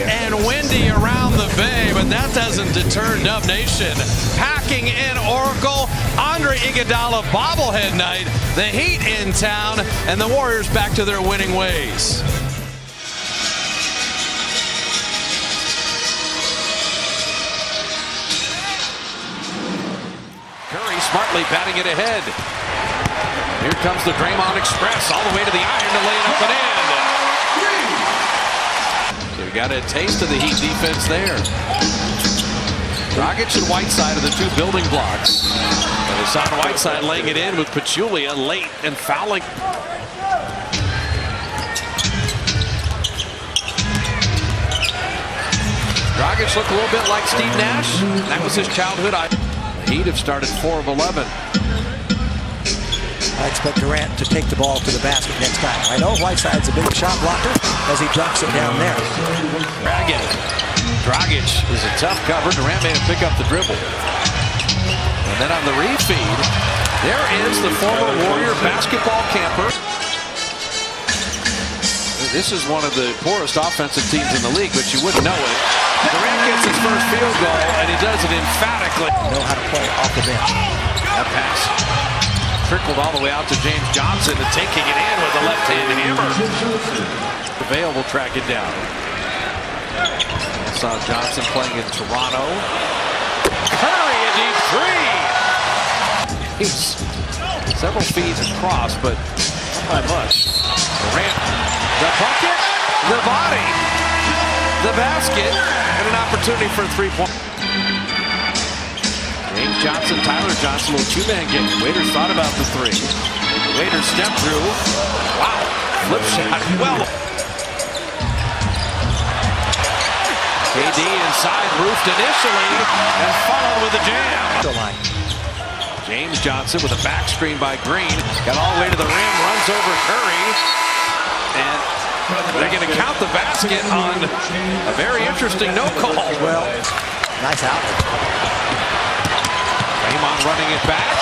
and windy around the Bay, but that doesn't deter Dub Nation. Packing in Oracle, Andre Iguodala bobblehead night, the Heat in town, and the Warriors back to their winning ways. Curry smartly batting it ahead. Here comes the Draymond Express all the way to the iron to lay it up and in. So we got a taste of the Heat defense there. Dragic and Whiteside are the two building blocks. And Hassan Whiteside laying it in with Pachulia late and fouling. Dragic looked a little bit like Steve Nash. That was his childhood. The Heat have started 4 of 11. I expect Durant to take the ball to the basket next time. I know Whiteside's a big shot blocker as he dunks it down there. Dragic is a tough cover. Durant made him pick up the dribble. And then on the refeed, there is the former Warrior basketball camper. This is one of the poorest offensive teams in the league, but you wouldn't know it. Durant gets his first field goal, and he does it emphatically. Know how to play off the bench. That pass trickled all the way out to James Johnson and taking it in with a left-hand hammer. Vail will track it down. Saw Johnson playing in Toronto. Curry a deep three. He's several feet across, but not by much. Durant, the bucket, the body, the basket, and an opportunity for a three-point. James Johnson, Tyler Johnson, little two-man game. Waiters thought about the three. Waiters stepped through. Wow, flip shot. Well, KD inside, roofed initially, and followed with a jam. James Johnson with a back screen by Green. Got all the way to the rim, runs over Curry. And they're going to count the basket on a very interesting no call. Well, nice out. Draymond running it back.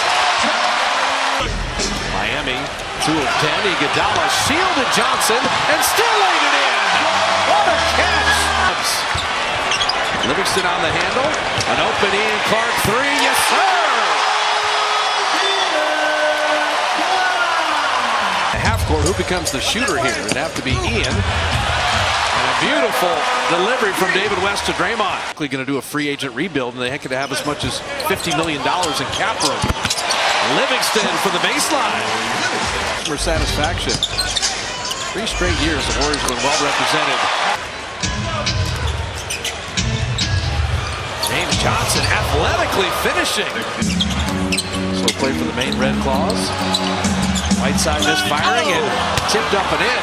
Miami 2 of 10. Iguodala shielded Johnson and still laid it in. What a catch! Livingston on the handle. An open Ian Clark three. Yes, sir! Half court, who becomes the shooter here? It'd have to be Ian. And a beautiful delivery from David West to Draymond. Going to do a free agent rebuild, and they could have as much as $50 million in cap room. Livingston for the baseline. For satisfaction. 3 straight years the Warriors have been well represented. James Johnson athletically finishing. So play for the Maine Red Claws. Whiteside misfiring and tipped up and in.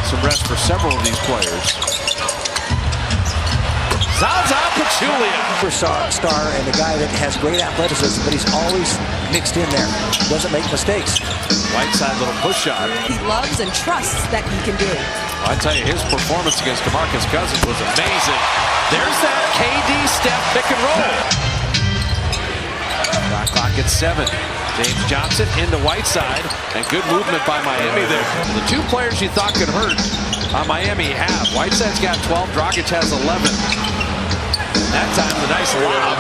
Some rest for several of these players. Zaza Pachulia. Star and a guy that has great athleticism, but he's always mixed in there. Doesn't make mistakes. Whiteside little push shot. He loves and trusts that he can do. Well, I tell you, his performance against DeMarcus Cousins was amazing. There's that KD step pick and roll. Shot clock at 7. James Johnson into Whiteside, and good movement by Miami there. The 2 players you thought could hurt on Miami have. Whiteside's got 12, Dragic has 11. And that time, the nice lob.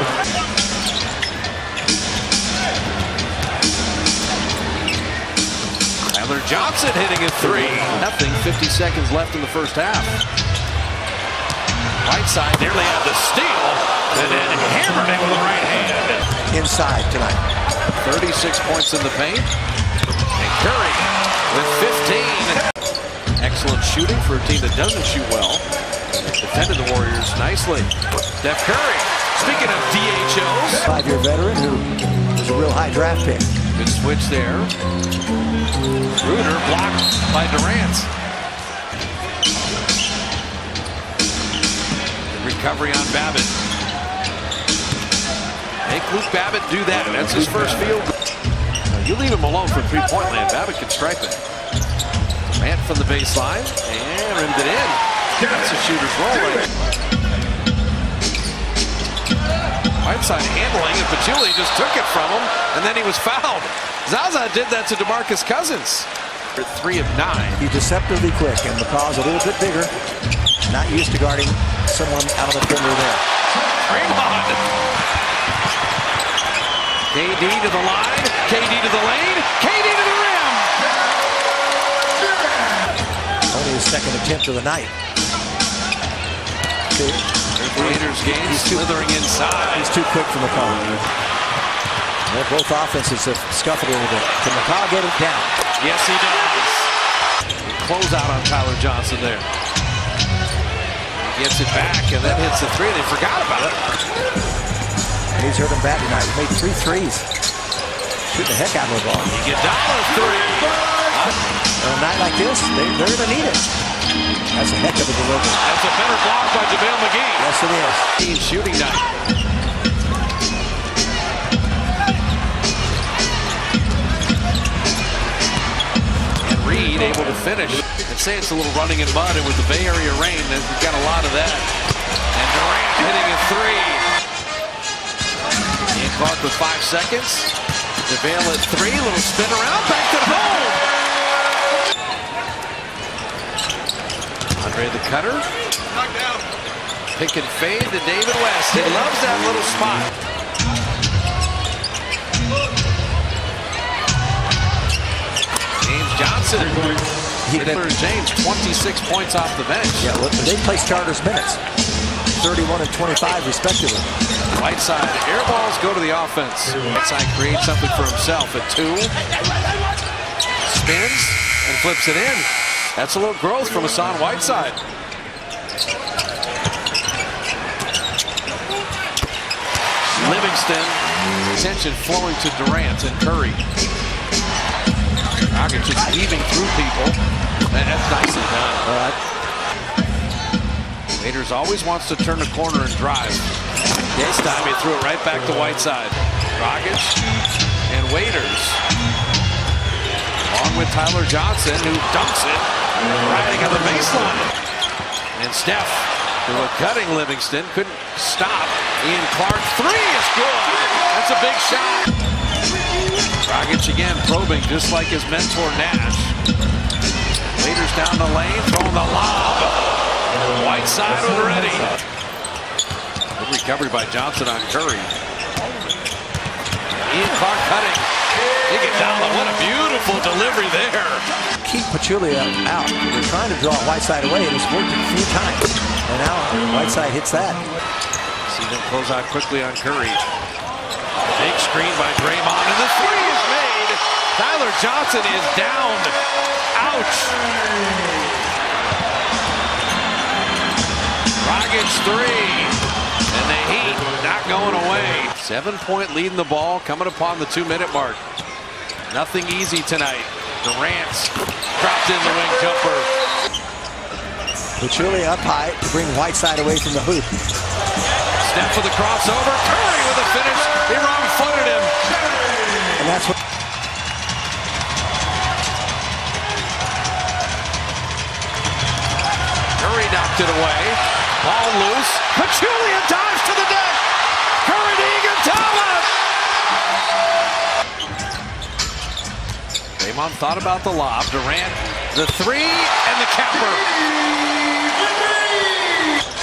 Tyler Johnson hitting a 3. Nothing, 50 seconds left in the first half. Whiteside nearly had the steal, and then hammered it with the right hand. Inside tonight. 36 points in the paint. And Curry with 15. Excellent shooting for a team that doesn't shoot well. Defended the Warriors nicely. Steph Curry. Speaking of DHOs. 5-year veteran who was a real high draft pick. Good switch there. Ruder blocked by Durant. Recovery on Babbitt. Make Luke Babbitt do that. That's his first field. You leave him alone from three-point land. Babbitt can strike it. Durant from the baseline and rimmed it in. That's a shooter's roll right. Whiteside handling, and Pachulia just took it from him, and then he was fouled. Zaza did that to DeMarcus Cousins. 3 of 9. He's deceptively quick, and McCaw's a little bit bigger. Not used to guarding someone out of the perimeter there. Draymond. KD to the line. KD to the lane. KD to the rim. Only his second attempt of the night. Raiders game slithering inside. He's too quick for McCaw. Well, both offenses have scuffled a little bit. Can McCaw get it down? Yes, he does. Close out on Tyler Johnson there. He gets it back and then hits the three. They forgot about it. And he's hurt him bad tonight. He made 3 threes. Shooting the heck out of the ball. Iguodala three. On a night like this, they're going to need it. That's a heck of a delivery. That's a better block by JaVale McGee. Yes, it is. Team shooting night. And Reed able to finish. And say it's a little running in mud, and with the Bay Area rain, we've got a lot of that. And Durant hitting a three. Ian Clark with 5 seconds. JaVale at three. Little spin around. Back to the hole. Andre the cutter. Pick and fade to David West. He loves that little spot. James Johnson. James 26 points off the bench. Yeah, well, they play starters minutes. 31 and 25 respectively. Whiteside, air balls go to the offense. Whiteside creates something for himself at 2. Spins and flips it in. That's a little growth from Hassan Whiteside. Livingston, attention flowing to Durant and Curry. Dragic just weaving through people. That's nicely done. Raiders always wants to turn the corner and drive. This time he threw it right back to Whiteside. Dragic and Waiters. Along with Tyler Johnson, who dunks it. Riding on the baseline. And Steph, who was cutting Livingston, couldn't stop. Ian Clark, three is good. That's a big shot. Dragic again probing, just like his mentor Nash. Waiters down the lane, throwing the lob. Whiteside already. Good recovery by Johnson on Curry. Ian Clark cutting. Iguodala, what a beautiful delivery there. Keep Pachulia out. They're trying to draw Whiteside away, and it's worked a few times. And now Whiteside hits that. See them close out quickly on Curry. Big screen by Draymond, and the three is made. Tyler Johnson is down. Ouch. Dragic three. And the Heat not going away. 7-point lead in the ball coming upon the 2-minute mark. Nothing easy tonight. Durant dropped in the wing jumper. Pachulia up high to bring Whiteside away from the hoop. Steph for the crossover. Curry with a finish. He wrong-footed him. And that's what... Curry knocked it away. Ball loose. Pachulia dives to the deck. Curry to Iguodala. Draymond thought about the lob. Durant, the three, and the capper.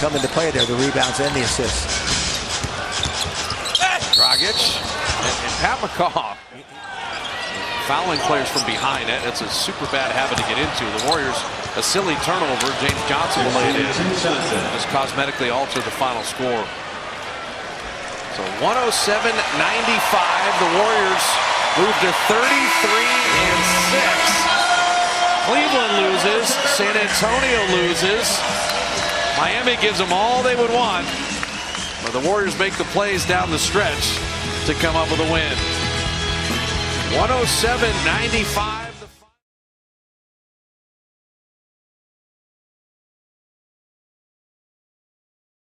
Come into play there, the rebounds and the assists. Dragic and Pat McCaw. Fouling players from behind it. It's a super bad habit to get into. The Warriors, a silly turnover. James Johnson will lay it in. Just cosmetically alter the final score. So 107-95. The Warriors move to 33-6. Cleveland loses. San Antonio loses. Miami gives them all they would want. But the Warriors make the plays down the stretch to come up with a win. 107-95.